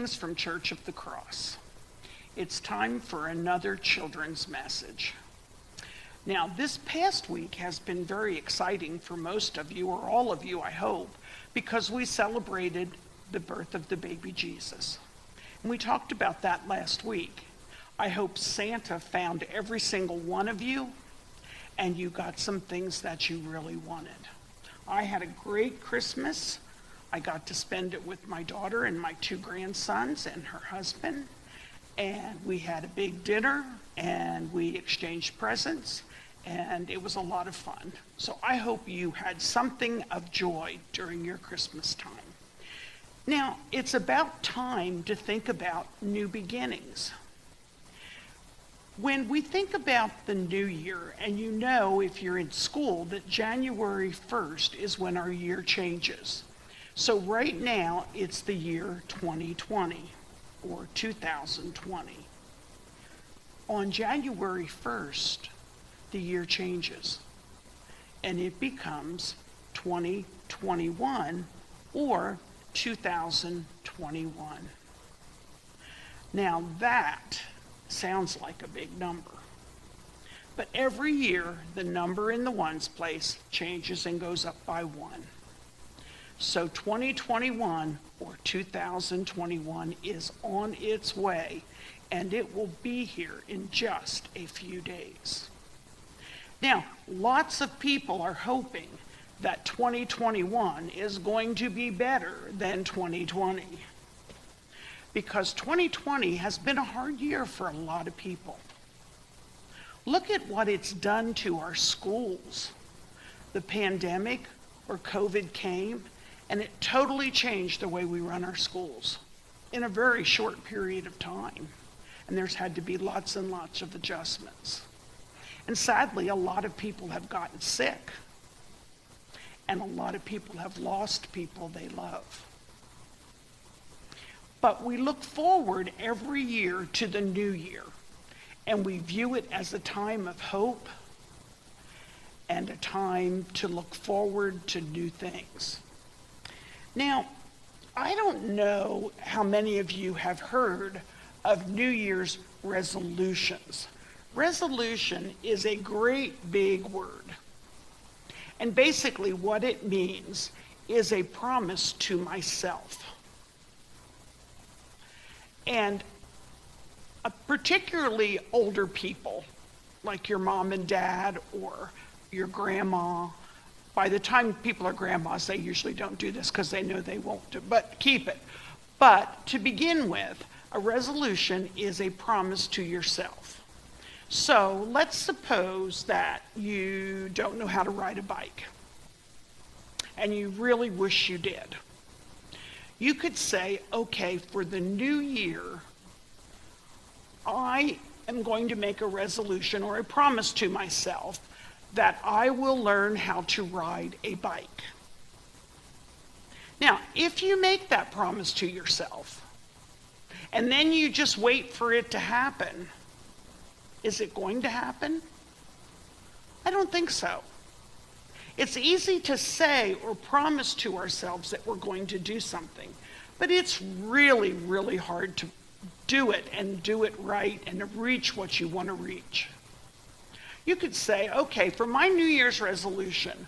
Greetings from Church of the Cross. It's time for another children's message. Now, this past week has been very exciting for most of you, or all of you, I hope, because we celebrated the birth of the baby Jesus. And we talked about that last week. I hope Santa found every single one of you, and you got some things that you really wanted. I had a great Christmas. I got to spend it with my daughter and my 2 grandsons and her husband. And we had a big dinner and we exchanged presents and it was a lot of fun. So I hope you had something of joy during your Christmas time. Now, it's about time to think about new beginnings. When we think about the new year, and you know if you're in school that January 1st is when our year changes. So right now, it's the year 2020, or 2020. On January 1st, the year changes, and it becomes 2021, or 2021. Now that sounds like a big number. But every year, the number in the ones place changes and goes up by 1. So 2021 or 2021 is on its way, and it will be here in just a few days. Now, lots of people are hoping that 2021 is going to be better than 2020, because 2020 has been a hard year for a lot of people. Look at what it's done to our schools. The pandemic or COVID came, and it totally changed the way we run our schools in a very short period of time. And there's had to be lots and lots of adjustments. And sadly, a lot of people have gotten sick. And a lot of people have lost people they love. But we look forward every year to the new year. And we view it as a time of hope and a time to look forward to new things. Now, I don't know how many of you have heard of New Year's resolutions. Resolution is a great big word. And basically what it means is a promise to myself. And particularly older people, like your mom and dad or your grandma. By the time people are grandmas, they usually don't do this because they know they won't do, but keep it. But to begin with, a resolution is a promise to yourself. So let's suppose that you don't know how to ride a bike and you really wish you did. You could say, okay, for the new year, I am going to make a resolution or a promise to myself that I will learn how to ride a bike. Now, if you make that promise to yourself, and then you just wait for it to happen, is it going to happen? I don't think so. It's easy to say or promise to ourselves that we're going to do something, but it's really, really hard to do it and do it right and to reach what you want to reach. You could say, okay, for my New Year's resolution,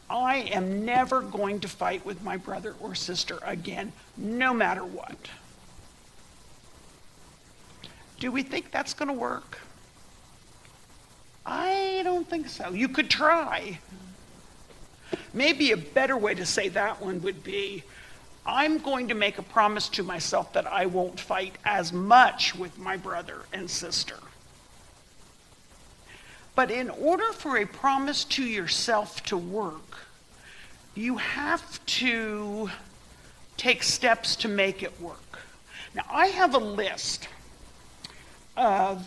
I am never going to fight with my brother or sister again, no matter what. Do we think that's going to work? I don't think so. You could try. Maybe a better way to say that one would be, I'm going to make a promise to myself that I won't fight as much with my brother and sister. But in order for a promise to yourself to work, you have to take steps to make it work. Now, I have a list of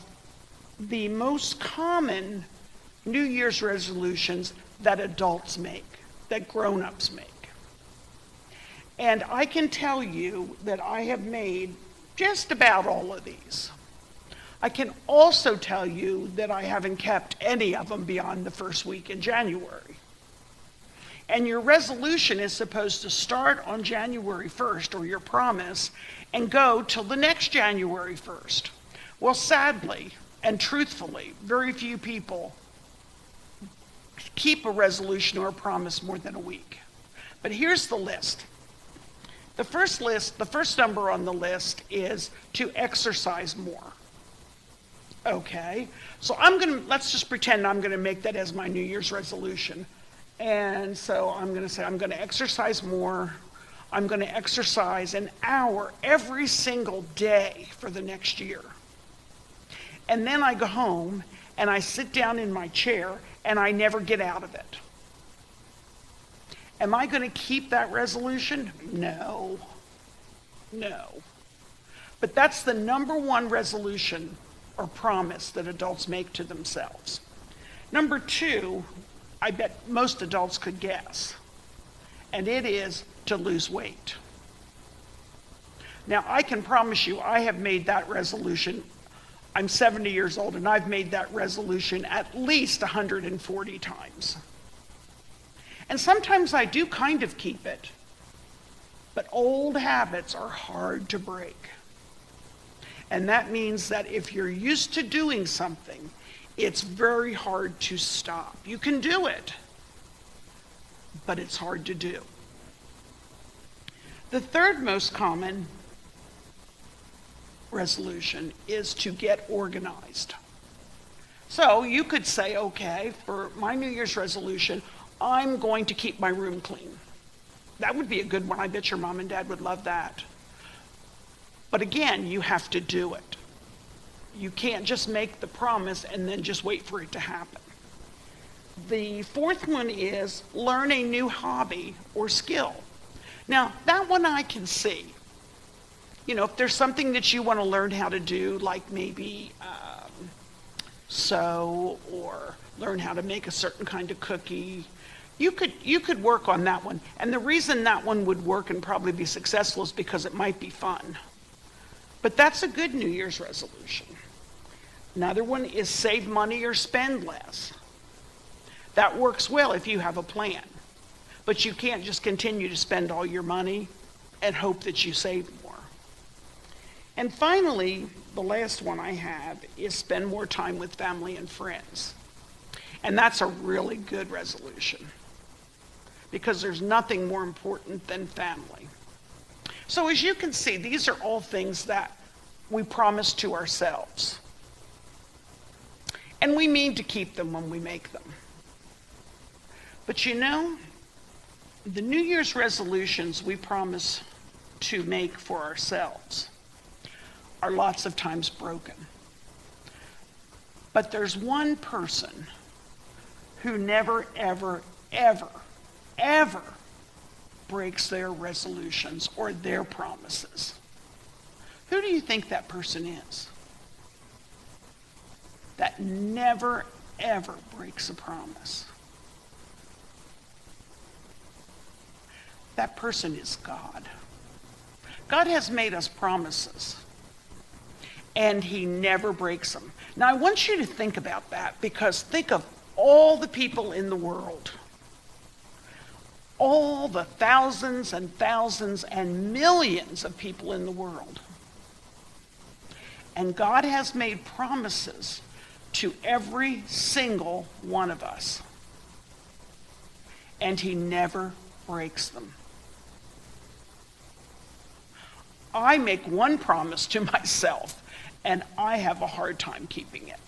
the most common New Year's resolutions that adults make, that grown-ups make. And I can tell you that I have made just about all of these. I can also tell you that I haven't kept any of them beyond the first week in January. And your resolution is supposed to start on January 1st, or your promise, and go till the next January 1st. Well, sadly and truthfully, very few people keep a resolution or a promise more than a week. But here's the list. The first number on the list is to exercise more. Okay, so let's just pretend I'm gonna make that as my New Year's resolution. And so I'm gonna say I'm gonna exercise more. I'm gonna exercise an hour every single day for the next year. And then I go home and I sit down in my chair and I never get out of it. Am I gonna keep that resolution? No. But that's the number one resolution or promise that adults make to themselves. Number two, I bet most adults could guess, and it is to lose weight. Now, I can promise you I have made that resolution. I'm 70 years old, and I've made that resolution at least 140 times. And sometimes I do kind of keep it, but old habits are hard to break. And that means that if you're used to doing something, it's very hard to stop. You can do it, but it's hard to do. The third most common resolution is to get organized. So you could say, okay, for my New Year's resolution, I'm going to keep my room clean. That would be a good one. I bet your mom and dad would love that. But again, you have to do it. You can't just make the promise and then just wait for it to happen. The fourth one is learn a new hobby or skill. Now, that one I can see. You know, if there's something that you want to learn how to do, like maybe sew or learn how to make a certain kind of cookie, you could work on that one. And the reason that one would work and probably be successful is because it might be fun. But that's a good New Year's resolution. Another one is save money or spend less. That works well if you have a plan. But you can't just continue to spend all your money and hope that you save more. And finally, the last one I have is spend more time with family and friends. And that's a really good resolution, because there's nothing more important than family. So as you can see, these are all things that we promise to ourselves. And we mean to keep them when we make them. But you know, the New Year's resolutions we promise to make for ourselves are lots of times broken. But there's one person who never, ever, ever, ever breaks their resolutions or their promises. Who do you think that person is? That never, ever breaks a promise. That person is God. God has made us promises, and he never breaks them. Now, I want you to think about that, because think of all the people in the world, all the thousands and thousands and millions of people in the world. And God has made promises to every single one of us, and he never breaks them. I make one promise to myself, and I have a hard time keeping it.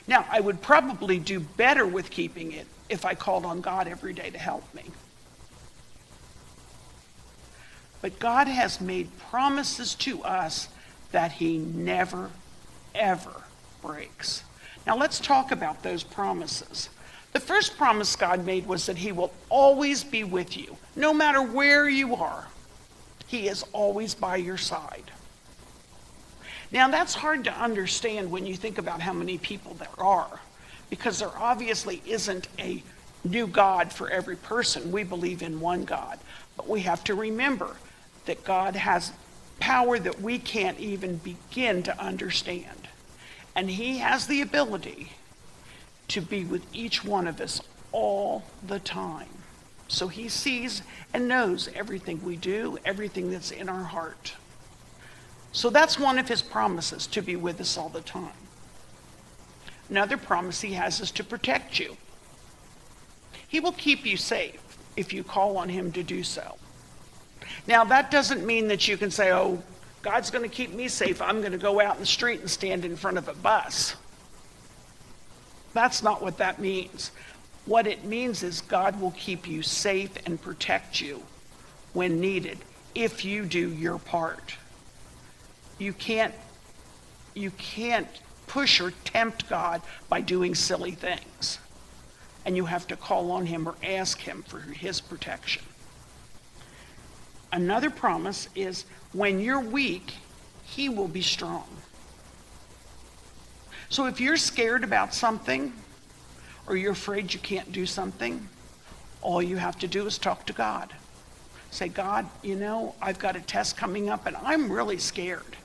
Now, I would probably do better with keeping it if I called on God every day to help me. But God has made promises to us that he never, ever breaks. Now, let's talk about those promises. The first promise God made was that he will always be with you, no matter where you are. He is always by your side. Now, that's hard to understand when you think about how many people there are, because there obviously isn't a new God for every person. We believe in one God, but we have to remember that God has power that we can't even begin to understand. And he has the ability to be with each one of us all the time. So he sees and knows everything we do, everything that's in our heart. So that's one of his promises, to be with us all the time. Another promise he has is to protect you. He will keep you safe if you call on him to do so. Now, that doesn't mean that you can say, oh, God's going to keep me safe. I'm going to go out in the street and stand in front of a bus. That's not what that means. What it means is God will keep you safe and protect you when needed if you do your part. You can't push or tempt God by doing silly things. And you have to call on him or ask him for his protection. Another promise is when you're weak, he will be strong. So if you're scared about something or you're afraid you can't do something, all you have to do is talk to God. Say, God, I've got a test coming up and I'm really scared.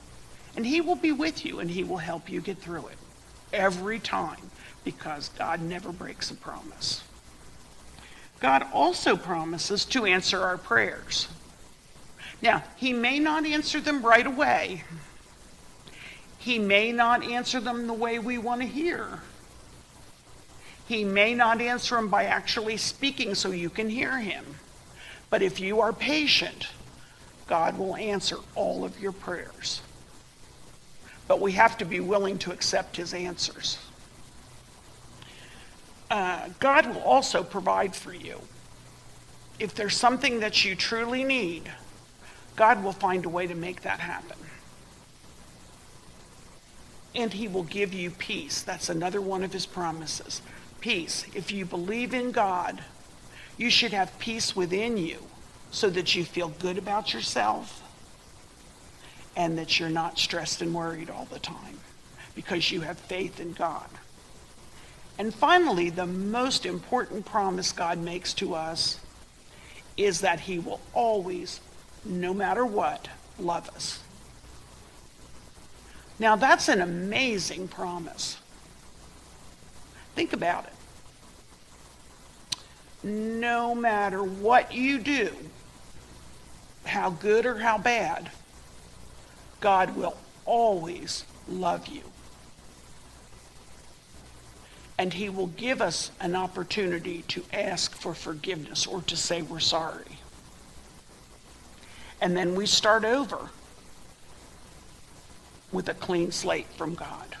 And he will be with you and he will help you get through it every time, because God never breaks a promise. God also promises to answer our prayers. Now, he may not answer them right away. He may not answer them the way we want to hear. He may not answer them by actually speaking so you can hear him. But if you are patient, God will answer all of your prayers. But we have to be willing to accept his answers. God will also provide for you. If there's something that you truly need, God will find a way to make that happen. And he will give you peace. That's another one of his promises. Peace. If you believe in God, you should have peace within you so that you feel good about yourself and that you're not stressed and worried all the time because you have faith in God. And finally, the most important promise God makes to us is that he will always, no matter what, love us. Now, that's an amazing promise. Think about it. No matter what you do, how good or how bad, God will always love you. And he will give us an opportunity to ask for forgiveness or to say we're sorry. And then we start over with a clean slate from God.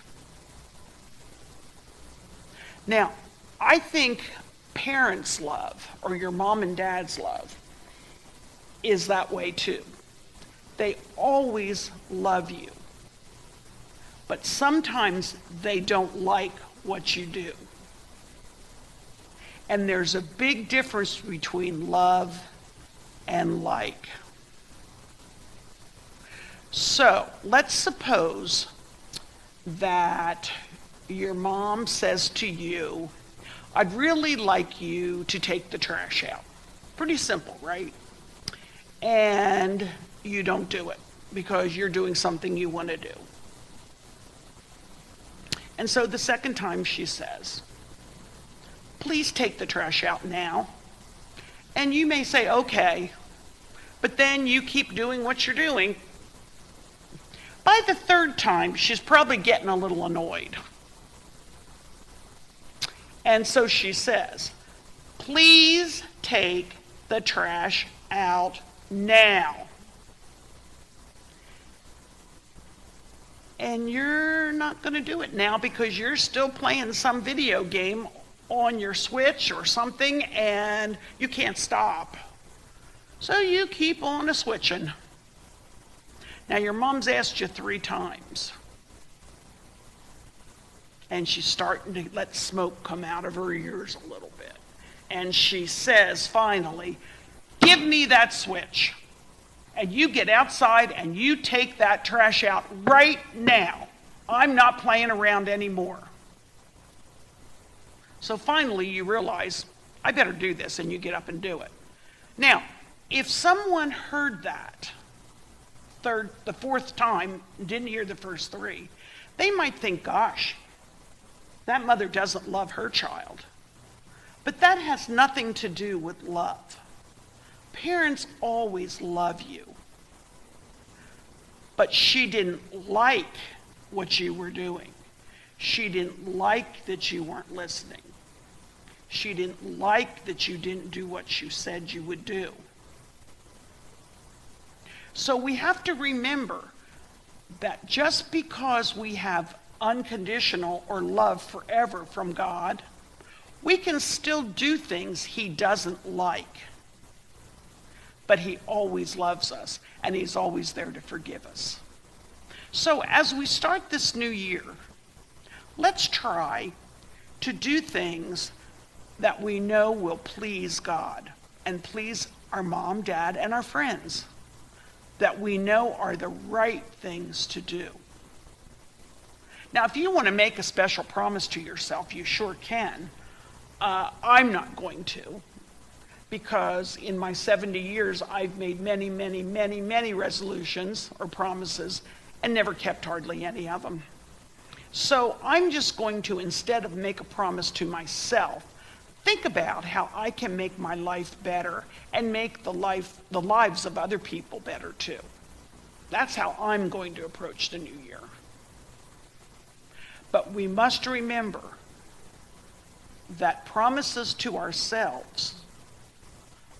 Now, I think parents' love, or your mom and dad's love, is that way too. They always love you. But sometimes they don't like what you do. And there's a big difference between love and like. So let's suppose that your mom says to you, I'd really like you to take the trash out. Pretty simple, right? And you don't do it because you're doing something you want to do. And so the second time she says, please take the trash out now. And you may say, okay, but then you keep doing what you're doing. By the third time, she's probably getting a little annoyed. And so she says, please take the trash out now. And you're not going to do it now because you're still playing some video game on your Switch or something and you can't stop. So you keep on a-switching. Now your mom's asked you 3 times. And she's starting to let smoke come out of her ears a little bit. And she says finally, give me that switch. And you get outside and you take that trash out right now. I'm not playing around anymore. So finally you realize, I better do this, and you get up and do it. Now, if someone heard that the 4th time, didn't hear the first 3, they might think, gosh, that mother doesn't love her child. But that has nothing to do with love. Parents always love you. But she didn't like what you were doing. She didn't like that you weren't listening. She didn't like that you didn't do what you said you would do. So we have to remember that just because we have unconditional or love forever from God, we can still do things he doesn't like. But he always loves us, and he's always there to forgive us. So as we start this new year, let's try to do things that we know will please God and please our mom, dad, and our friends, that we know are the right things to do. Now, if you want to make a special promise to yourself, you sure can. I'm not going to, because in my 70 years, I've made many resolutions or promises and never kept hardly any of them. So I'm just going to, instead of make a promise to myself, think about how I can make my life better and make the lives of other people better too. That's how I'm going to approach the new year. But we must remember that promises to ourselves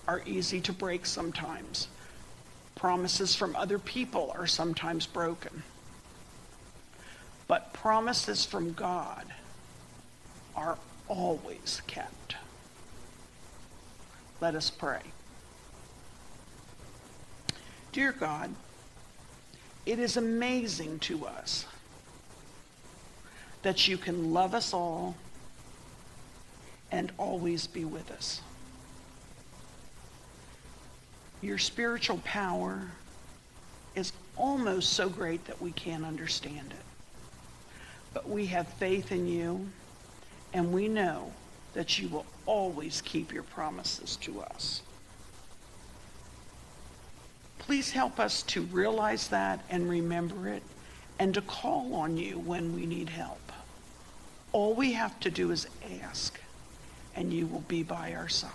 are easy to break sometimes. Promises from other people are sometimes broken. But promises from God are always kept. Let us pray. Dear God, it is amazing to us that you can love us all and always be with us. Your spiritual power is almost so great that we can't understand it. But we have faith in you, and we know that you will always keep your promises to us. Please help us to realize that and remember it, and to call on you when we need help. All we have to do is ask, and you will be by our side.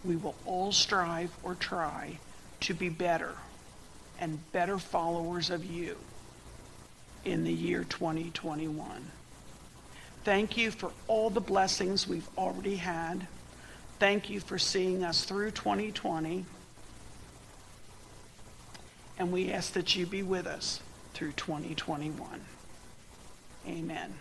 We will all strive or try to be better and better followers of you in the year 2021. Thank you for all the blessings we've already had. Thank you for seeing us through 2020. And we ask that you be with us through 2021. Amen.